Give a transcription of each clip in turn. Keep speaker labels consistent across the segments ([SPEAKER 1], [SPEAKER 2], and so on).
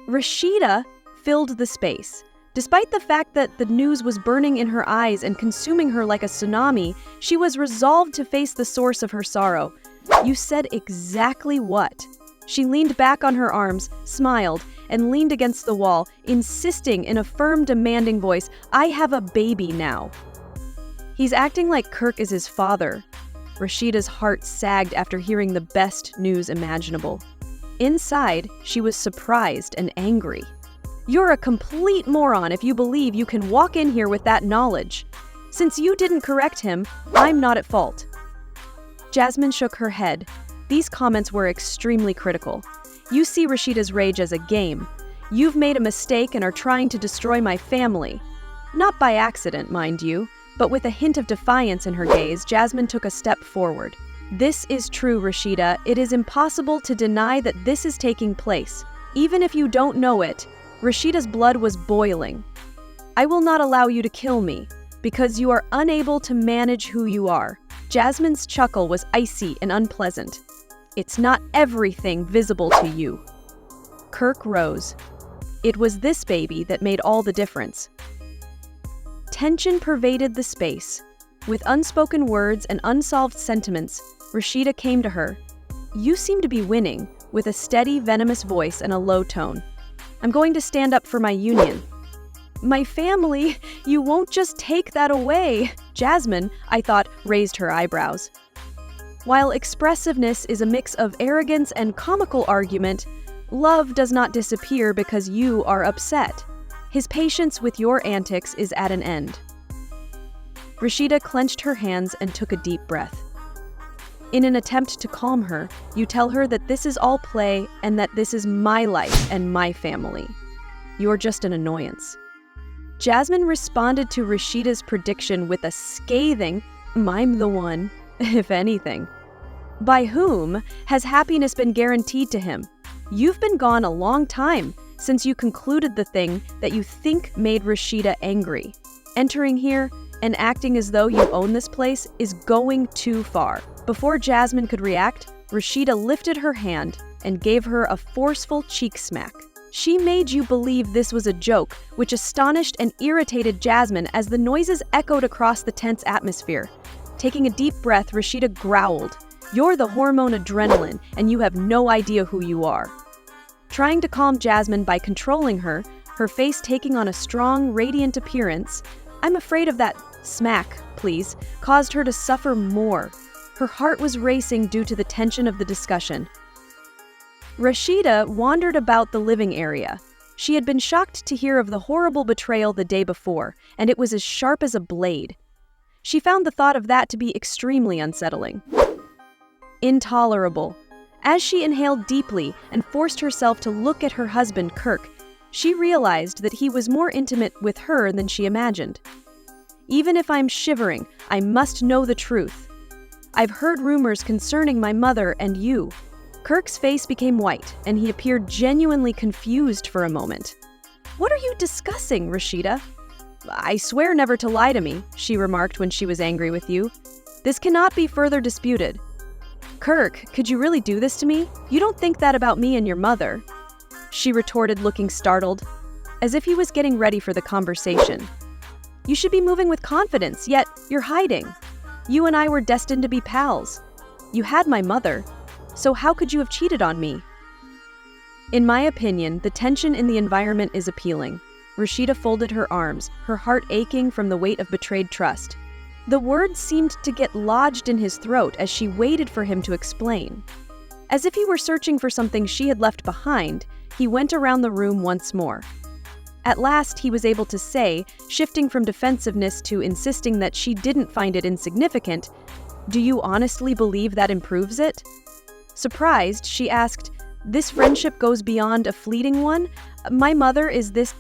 [SPEAKER 1] Rasheeda filled the space. Despite the fact that the news was burning in her eyes and consuming her like a tsunami, she was resolved to face the source of her sorrow. "You said exactly what?" She leaned back on her arms, smiled, and leaned against the wall, insisting in a firm, demanding voice, "I have a baby now." "He's acting like Kirk is his father." Rasheeda's heart sagged after hearing the best news imaginable. Inside, she was surprised and angry. "You're a complete moron if you believe you can walk in here with that knowledge. Since you didn't correct him, I'm not at fault." Jasmine shook her head. These comments were extremely critical. "You see Rasheeda's rage as a game. You've made a mistake and are trying to destroy my family." Not by accident, mind you, but with a hint of defiance in her gaze, Jasmine took a step forward. "This is true, Rasheeda. It is impossible to deny that this is taking place. Even if you don't know it, Rasheeda's blood was boiling. I will not allow you to kill me, because you are unable to manage who you are." Jasmine's chuckle was icy and unpleasant. "It's not everything visible to you." Kirk rose. It was this baby that made all the difference. Tension pervaded the space. With unspoken words and unsolved sentiments, Rasheeda came to her. "You seem to be winning," with a steady, venomous voice and a low tone. "I'm going to stand up for my union." "My family? You won't just take that away!" Jasmine, I thought, raised her eyebrows. While expressiveness is a mix of arrogance and comical argument, love does not disappear because you are upset. His patience with your antics is at an end. Rasheeda clenched her hands and took a deep breath. In an attempt to calm her, you tell her that this is all play and that this is my life and my family. You're just an annoyance. Jasmine responded to Rasheeda's prediction with a scathing, "I'm the one, if anything." By whom has happiness been guaranteed to him? You've been gone a long time since you concluded the thing that you think made Rasheeda angry. Entering here and acting as though you own this place is going too far. Before Jasmine could react, Rasheeda lifted her hand and gave her a forceful cheek smack. She made you believe this was a joke, which astonished and irritated Jasmine as the noises echoed across the tense atmosphere. Taking a deep breath, Rasheeda growled, "You're the hormone adrenaline, and you have no idea who you are." Trying to calm Jasmine by controlling her, her face taking on a strong, radiant appearance, "I'm afraid of that smack, please," caused her to suffer more. Her heart was racing due to the tension of the discussion. Rasheeda wandered about the living area. She had been shocked to hear of the horrible betrayal the day before, and it was as sharp as a blade. She found the thought of that to be extremely unsettling. Intolerable. As she inhaled deeply and forced herself to look at her husband, Kirk, she realized that he was more intimate with her than she imagined. "Even if I'm shivering, I must know the truth. I've heard rumors concerning my mother and you." Kirk's face became white, and he appeared genuinely confused for a moment. "What are you discussing, Rasheeda?" "I swear never to lie to me," she remarked when she was angry with you. "This cannot be further disputed." "Kirk, could you really do this to me? You don't think that about me and your mother." She retorted, looking startled, as if he was getting ready for the conversation. "You should be moving with confidence, yet you're hiding. You and I were destined to be pals. You had my mother, so how could you have cheated on me?" In my opinion, the tension in the environment is appealing. Rasheeda folded her arms, her heart aching from the weight of betrayed trust. The words seemed to get lodged in his throat as she waited for him to explain. As if he were searching for something she had left behind, he went around the room once more. At last, he was able to say, shifting from defensiveness to insisting that she didn't find it insignificant, "Do you honestly believe that improves it?" Surprised, she asked, "This friendship goes beyond a fleeting one? My mother is this—"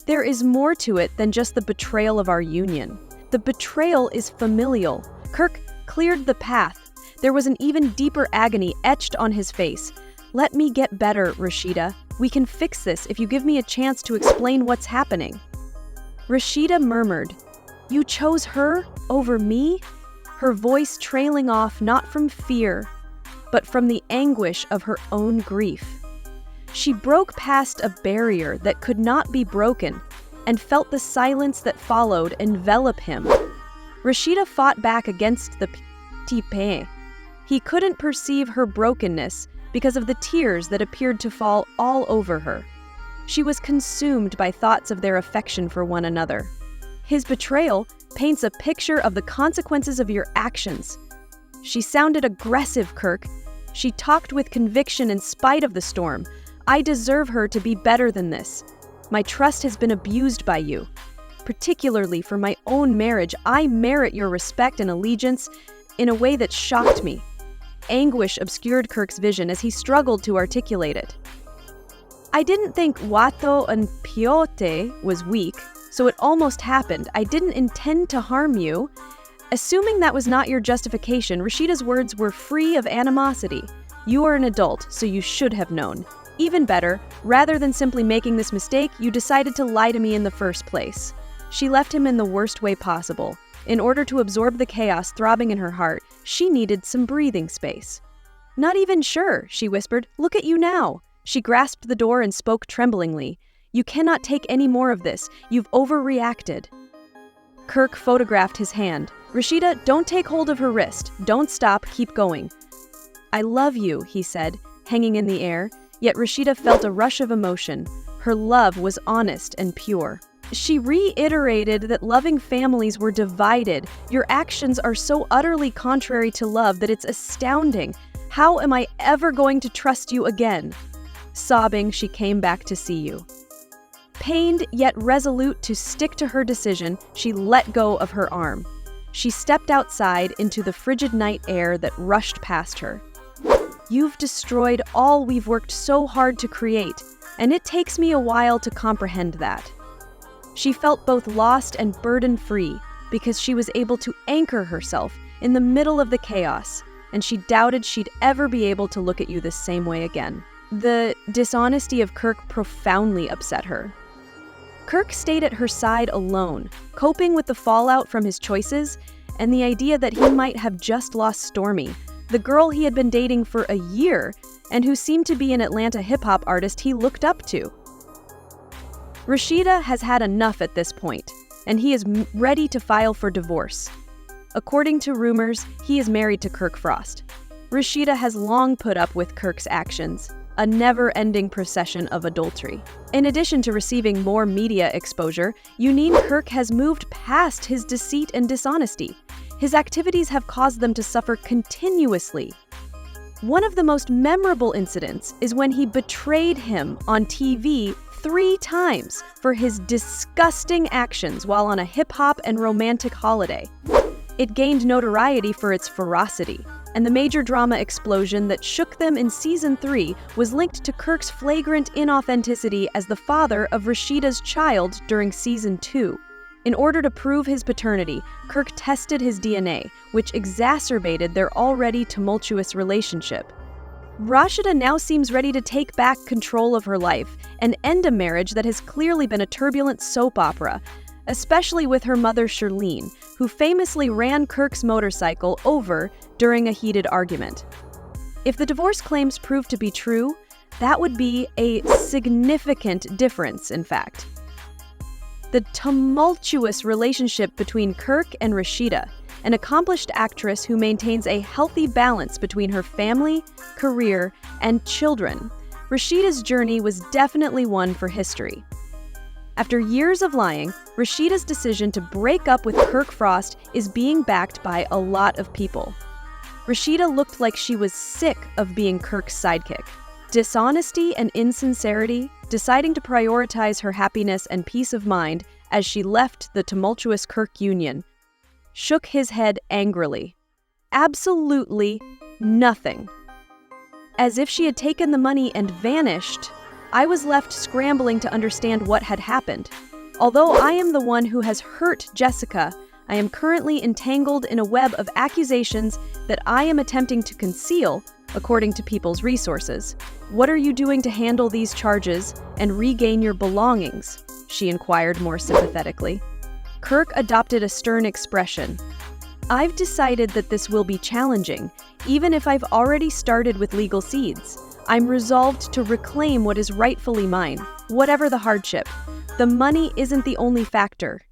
[SPEAKER 1] "There is more to it than just the betrayal of our union. The betrayal is familial." Kirk cleared the path. There was an even deeper agony etched on his face. "Let me get better, Rasheeda. We can fix this if you give me a chance to explain what's happening." Rasheeda murmured, "You chose her over me?" Her voice trailing off not from fear, but from the anguish of her own grief. She broke past a barrier that could not be broken and felt the silence that followed envelop him. Rasheeda fought back against the petit pain. He couldn't perceive her brokenness because of the tears that appeared to fall all over her. She was consumed by thoughts of their affection for one another. His betrayal paints a picture of the consequences of your actions. She sounded aggressive, Kirk. She talked with conviction in spite of the storm. I deserve her to be better than this. My trust has been abused by you. Particularly for my own marriage, I merit your respect and allegiance in a way that shocked me. Anguish obscured Kirk's vision as he struggled to articulate it. I didn't think Wato and Piote was weak, so it almost happened. I didn't intend to harm you. Assuming that was not your justification, Rasheeda's words were free of animosity. You are an adult, so you should have known. Even better, rather than simply making this mistake, you decided to lie to me in the first place. She left him in the worst way possible. In order to absorb the chaos throbbing in her heart, she needed some breathing space. Not even sure, she whispered. Look at you now. She grasped the door and spoke tremblingly. You cannot take any more of this. You've overreacted. Kirk photographed his hand. Rasheeda, don't take hold of her wrist. Don't stop, keep going. I love you, he said, hanging in the air. Yet Rasheeda felt a rush of emotion. Her love was honest and pure. She reiterated that loving families were divided. Your actions are so utterly contrary to love that it's astounding. How am I ever going to trust you again? Sobbing, she came back to see you. Pained yet resolute to stick to her decision, she let go of her arm. She stepped outside into the frigid night air that rushed past her. You've destroyed all we've worked so hard to create, and it takes me a while to comprehend that. She felt both lost and burden-free because she was able to anchor herself in the middle of the chaos, and she doubted she'd ever be able to look at you the same way again. The dishonesty of Kirk profoundly upset her. Kirk stayed at her side alone, coping with the fallout from his choices and the idea that he might have just lost Stormy, the girl he had been dating for a year and who seemed to be an Atlanta hip-hop artist he looked up to. Rasheeda has had enough at this point, and he is ready to file for divorce. According to rumors, he is married to Kirk Frost. Rasheeda has long put up with Kirk's actions, a never-ending procession of adultery. In addition to receiving more media exposure, Unique Kirk has moved past his deceit and dishonesty. His activities have caused them to suffer continuously. One of the most memorable incidents is when he betrayed him on TV 3 times for his disgusting actions while on a hip-hop and romantic holiday. It gained notoriety for its ferocity, and the major drama explosion that shook them in Season 3 was linked to Kirk's flagrant inauthenticity as the father of Rasheeda's child during Season 2. In order to prove his paternity, Kirk tested his DNA, which exacerbated their already tumultuous relationship. Rasheeda now seems ready to take back control of her life and end a marriage that has clearly been a turbulent soap opera, especially with her mother Shirlene, who famously ran Kirk's motorcycle over during a heated argument. If the divorce claims prove to be true, that would be a significant difference, in fact. The tumultuous relationship between Kirk and Rasheeda, an accomplished actress who maintains a healthy balance between her family, career, and children. Rasheeda's journey was definitely one for history. After years of lying, Rasheeda's decision to break up with Kirk Frost is being backed by a lot of people. Rasheeda looked like she was sick of being Kirk's sidekick. Dishonesty and insincerity, deciding to prioritize her happiness and peace of mind as she left the tumultuous Kirk union, shook his head angrily. Absolutely nothing. As if she had taken the money and vanished, I was left scrambling to understand what had happened. Although I am the one who has hurt Jessica, I am currently entangled in a web of accusations that I am attempting to conceal, according to People's Resources. What are you doing to handle these charges and regain your belongings? She inquired more sympathetically. Kirk adopted a stern expression. I've decided that this will be challenging, even if I've already started with legal seeds. I'm resolved to reclaim what is rightfully mine, whatever the hardship. The money isn't the only factor.